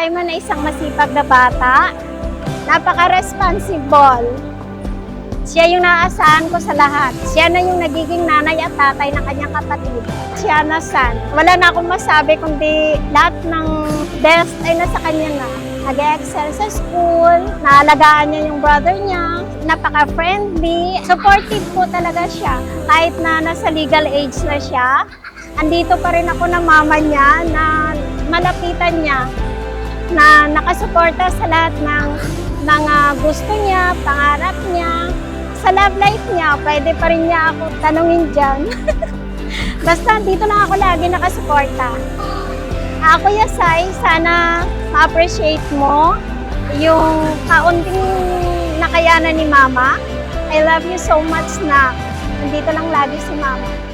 Simon ay isang masipag na bata. Napaka-responsible. Siya yung naaasahan ko sa lahat. Siya na yung nagiging nanay at tatay ng kanyang kapatid. Siya na San. Wala na akong masabi kundi lahat ng best ay nasa kanya na. Nag-excel sa school, naalagaan niya yung brother niya, napaka-friendly, supportive po talaga siya. Kahit na nasa legal age na siya, andito pa rin ako ng mama niya na malapitan niya, na nakasuporta sa lahat ng mga gusto niya, pangarap niya. Sa love life niya, pwede pa rin niya ako tanungin dyan. Basta dito lang ako lagi nakasuporta. Ako, Yasay, sana ma-appreciate mo yung kaunting nakayanan ni Mama. I love you so much na nandito lang lagi si Mama.